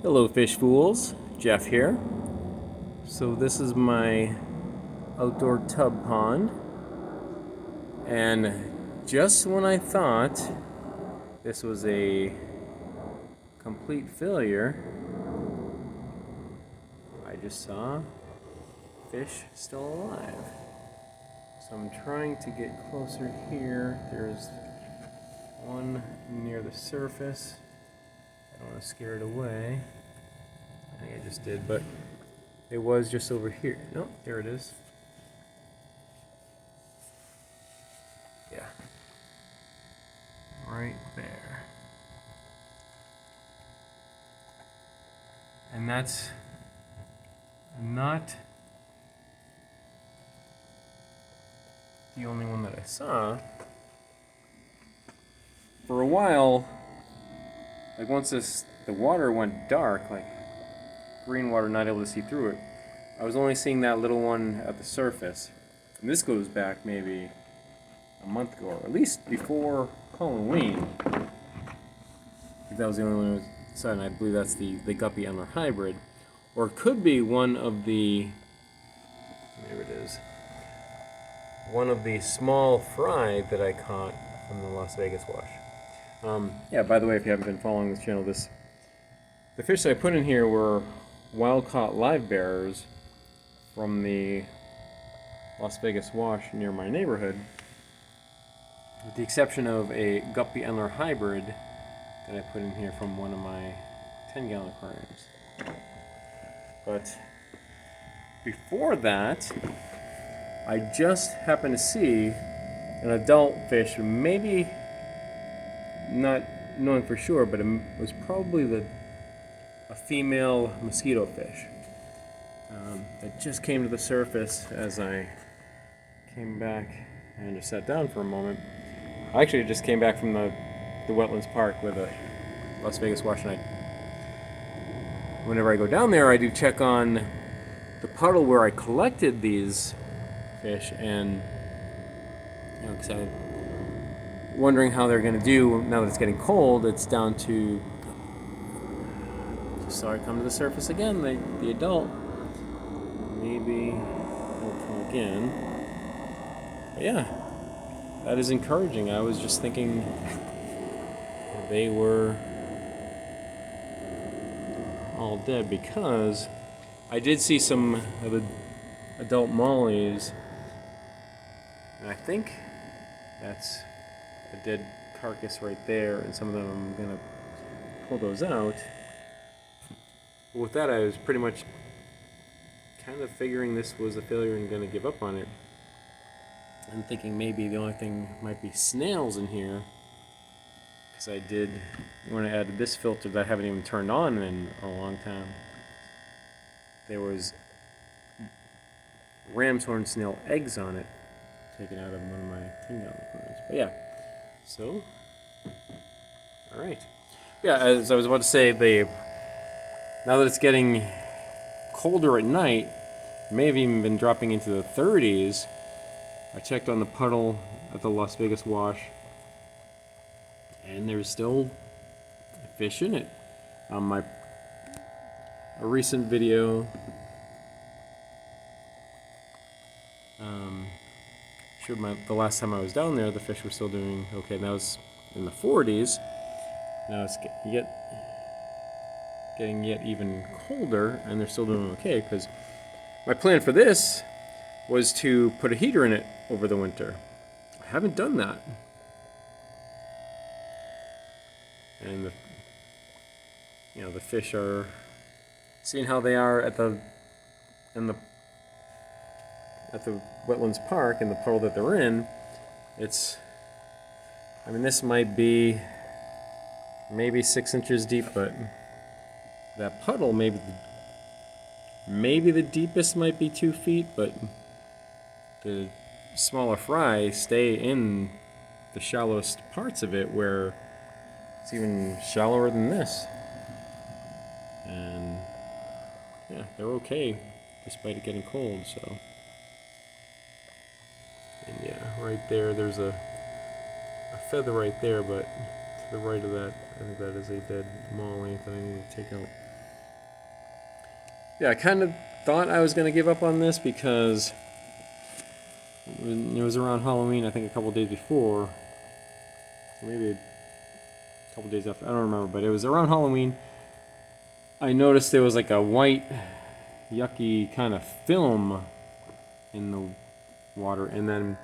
Hello fish fools, Jeff here. So this is my outdoor tub pond, and just when I thought this was a complete failure, I just saw fish still alive. So I'm trying to get closer here. There's one near the surface. I don't want to scare it away. I think I just did, but it was just over here. No, there it is. Yeah. Right there. And that's not the only one that I saw. For a while, like once the water went dark, like green water, not able to see through it, I was only seeing that little one at the surface. And this goes back maybe a month ago, or at least before Halloween. I think that was the only one that was said, and I believe that's the guppy antler hybrid. Or it could be one of the, there it is, one of the small fry that I caught from the Las Vegas wash. Yeah, by the way, if you haven't been following this channel, the fish that I put in here were wild-caught live bearers from the Las Vegas wash near my neighborhood, with the exception of a guppy antler hybrid that I put in here from one of my 10-gallon aquariums. But before that, I just happened to see an adult fish, maybe not knowing for sure, but it was probably a female mosquito fish that just came to the surface as I came back and just sat down for a moment. I actually just came back from the Wetlands Park with a Las Vegas wash night. Whenever I go down there, I do check on the puddle where I collected these fish, and because I'm wondering how they're going to do now that it's getting cold. It's down to, just saw it come to the surface again, the adult. Maybe it'll come again. But yeah, that is encouraging. I was just thinking they were all dead, because I did see some of the adult mollies, and I think that's a dead carcass right there, and some of them I'm gonna pull those out. But with that, I was pretty much kind of figuring this was a failure and gonna give up on it. I'm thinking maybe the only thing might be snails in here, because I did, when I added this filter that I haven't even turned on in a long time, there was ram's horn snail eggs on it, taken out of one of my 10-gallon aquariums. But yeah, so, all right. Yeah, as I was about to say, now that it's getting colder at night, it may have even been dropping into the 30s. I checked on the puddle at the Las Vegas wash, and there's still fish in it. A recent video showed the last time I was down there, the fish were still doing okay. And that was in the 40s. Now it's getting yet even colder, and they're still doing okay, because my plan for this was to put a heater in it over the winter. I haven't done that. And the fish are seeing how they are at the Wetlands Park, in the puddle that they're in. This might be maybe 6 inches deep, but that puddle, maybe the deepest might be 2 feet, but the smaller fry stay in the shallowest parts of it, where it's even shallower than this. And yeah, they're okay despite it getting cold. So, and yeah, right there's a feather right there, but to the right of that, I think that is a dead molly that I need to take out. yeah, I kind of thought I was going to give up on this because when it was around Halloween, I think a couple days before, maybe a couple days after, I don't remember, but it was around Halloween. I noticed there was like a white, yucky kind of film in the water, and then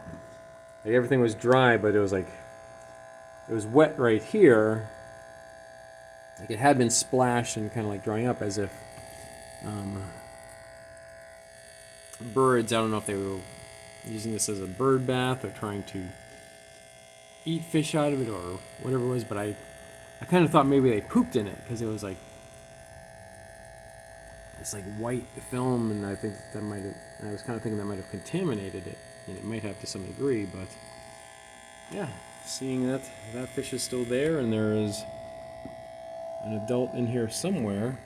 like everything was dry, but it was like it was wet right here. Like it had been splashed and kind of like drying up as if birds, I don't know if they were using this as a bird bath or trying to eat fish out of it or whatever it was, but I kind of thought maybe they pooped in it because it was like it's like white film, and I think that might have, I was kind of thinking that might have contaminated it, and it might have to some degree, but yeah, seeing that that fish is still there and there is an adult in here somewhere,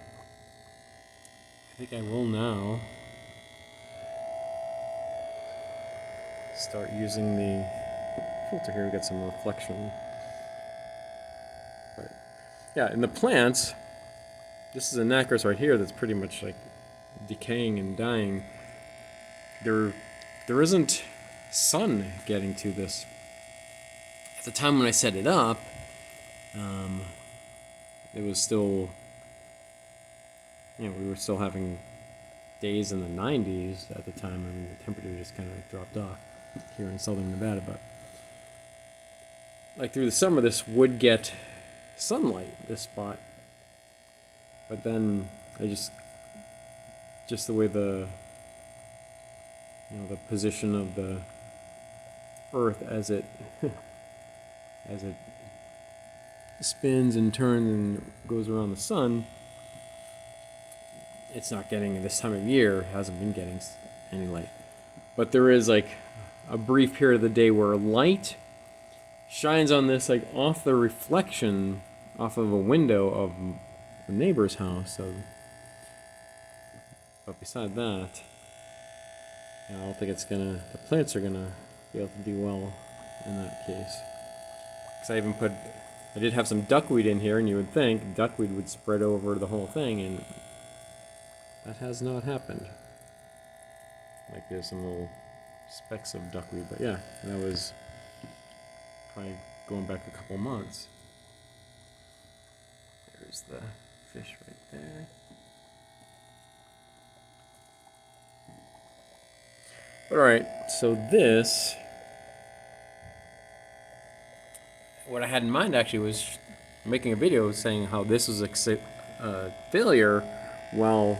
I think I will now start using the filter here to get some reflection. But yeah, in the plants, this is a nacris right here that's pretty much like decaying and dying. There isn't sun getting to this. At the time when I set it up, it was still, we were still having days in the 90s at the time. I mean, the temperature just kind of like dropped off here in southern Nevada, but like through the summer, this would get sunlight, this spot. But then I just the way the the position of the Earth as it as it spins and turns and goes around the sun, it's not getting, this time of year hasn't been getting any light. But there is like a brief period of the day where light shines on this like off the reflection off of a window of the neighbor's house. So, but beside that, I don't think it's gonna, the plants are gonna be able to do well in that case. Because I did have some duckweed in here, and you would think duckweed would spread over the whole thing, and that has not happened. Like there's some little specks of duckweed, but yeah, that was probably going back a couple months. There's the fish right there. Alright, so this, what I had in mind actually was making a video saying how this was a failure. While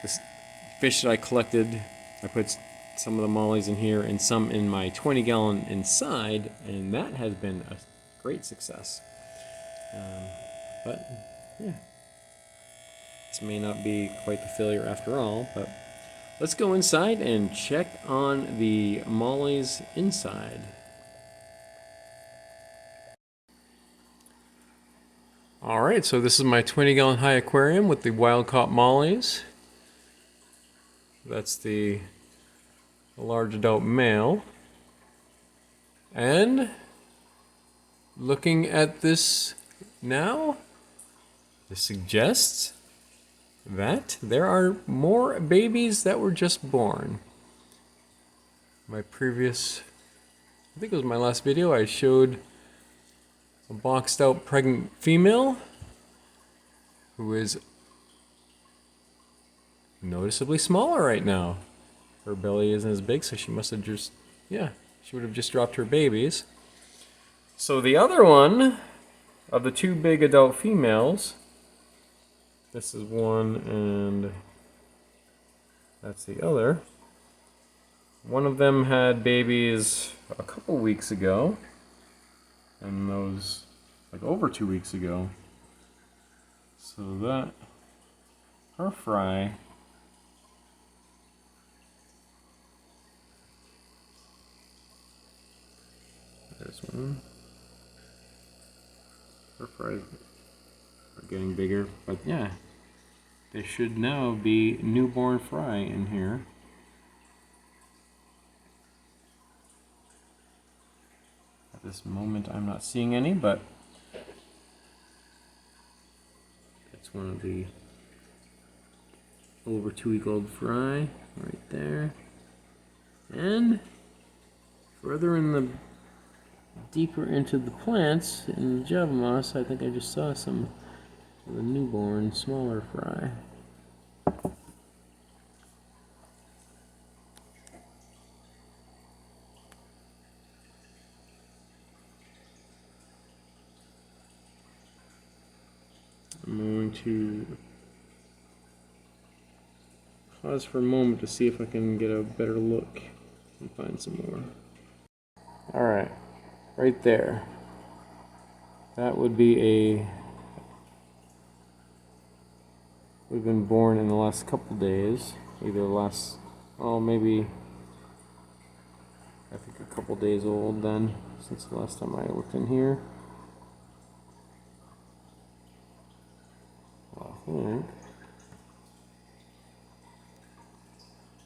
this fish that I collected, I put some of the mollies in here and some in my 20-gallon inside, and that has been a great success. But yeah, this may not be quite the failure after all, but let's go inside and check on the mollies inside. Alright, so this is my 20-gallon high aquarium with the wild-caught mollies. That's the large adult male. And looking at this now, this suggests that there are more babies that were just born. My previous, I think it was my last video, I showed a boxed out pregnant female who is noticeably smaller right now. Her belly isn't as big, so she must have just, yeah, she would have just dropped her babies. So the other one of the two big adult females, this is one and that's the other. One of them had babies a couple weeks ago, and those like over 2 weeks ago. So that, her fry, there's one. Her fries are getting bigger, but yeah, they should now be newborn fry in here. At this moment, I'm not seeing any, but it's one of the over 2-week-old fry right there. And further in the deeper into the plants in the Java moss, I think I just saw some of the newborn smaller fry. I'm going to pause for a moment to see if I can get a better look and find some more. Alright, right there. That would be would have been born in the last couple days. Either last, oh, maybe, I think a couple days old then, since the last time I looked in here. Well, I think,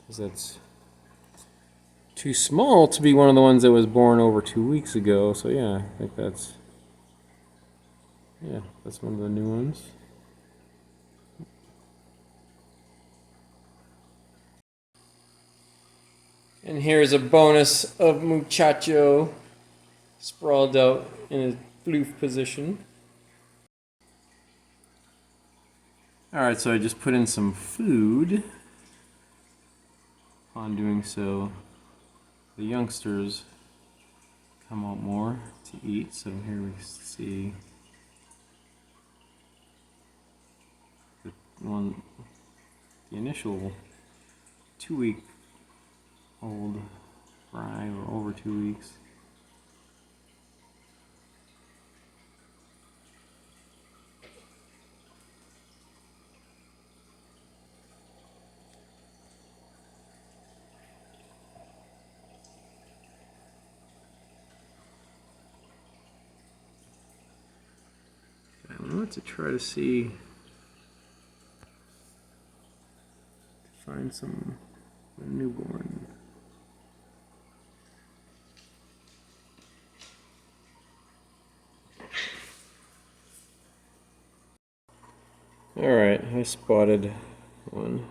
because that's too small to be one of the ones that was born over 2 weeks ago. So yeah, I think that's, yeah, that's one of the new ones. And here's a bonus of Muchacho sprawled out in a floof position. Alright, so I just put in some food. Upon doing so, the youngsters come out more to eat. So here we see the initial 2-week-old fry, or over 2 weeks. I want to try to see, find some newborn. Alright, I spotted one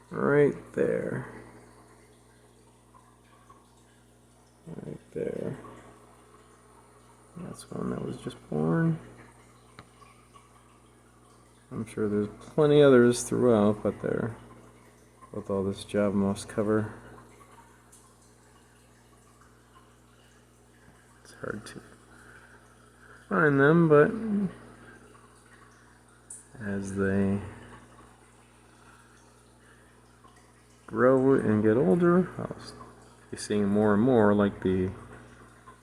right there. Right there. That's one that was just born. I'm sure there's plenty others throughout, but they're with all this Java moss cover. It's hard to find them, but as they grow and get older, I'll be seeing more and more, like the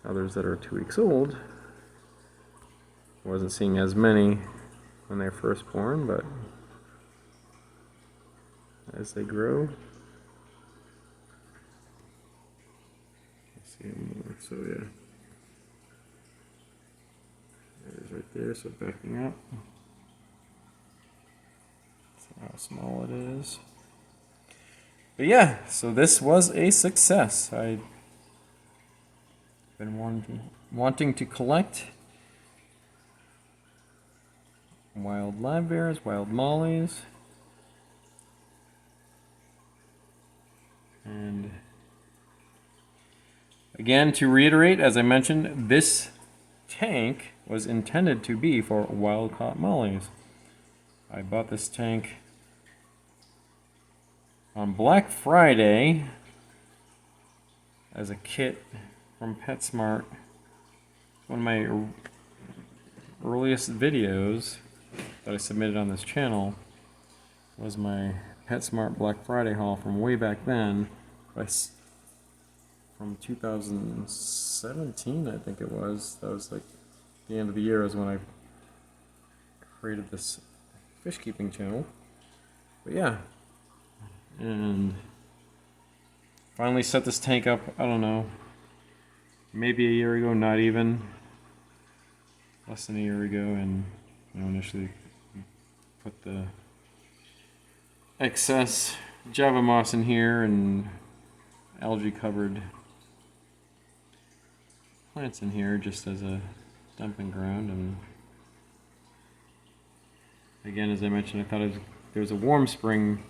others that are 2 weeks old. I wasn't seeing as many when they're first born, but as they grow, I see more. So yeah, there's right there. So backing up, see how small it is. But yeah, so this was a success. I've been wanting to collect wild live bears, wild mollies, and again, to reiterate, as I mentioned, this tank was intended to be for wild caught mollies. I bought this tank on Black Friday as a kit from PetSmart. One of my earliest videos that I submitted on this channel was my PetSmart Black Friday haul from way back then, from 2017, I think it was. That was like the end of the year is when I created this fish keeping channel. But yeah, and finally set this tank up, I don't know, maybe a year ago, not even, less than a year ago, and initially put the excess Java moss in here and algae covered plants in here just as a dumping ground. And again, as I mentioned, I thought there was a warm spring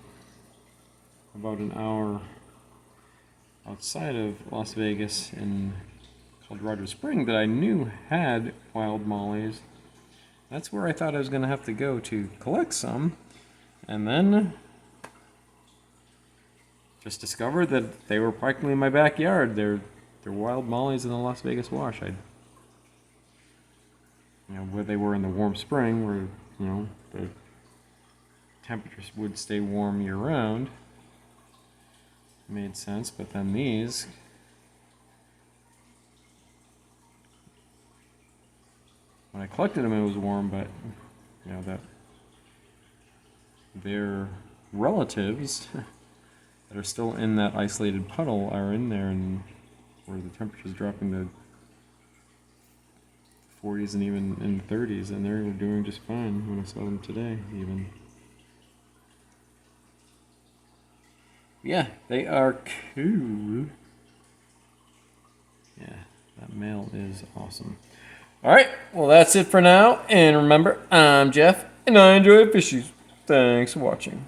about an hour outside of Las Vegas in Colorado Spring that I knew had wild mollies. That's where I thought I was going to have to go to collect some, and then just discovered that they were practically in my backyard. They're wild mollies in the Las Vegas wash. Where they were in the warm spring, where the temperatures would stay warm year round, made sense. But then these, when I collected them, it was warm, but that their relatives that are still in that isolated puddle are in there, and where the temperature's dropping to 40s and even in the 30s, and they're doing just fine when I saw them today, even. Yeah, they are cool. Yeah, that male is awesome. Alright, well that's it for now, and remember, I'm Jeff, and I enjoy fishies. Thanks for watching.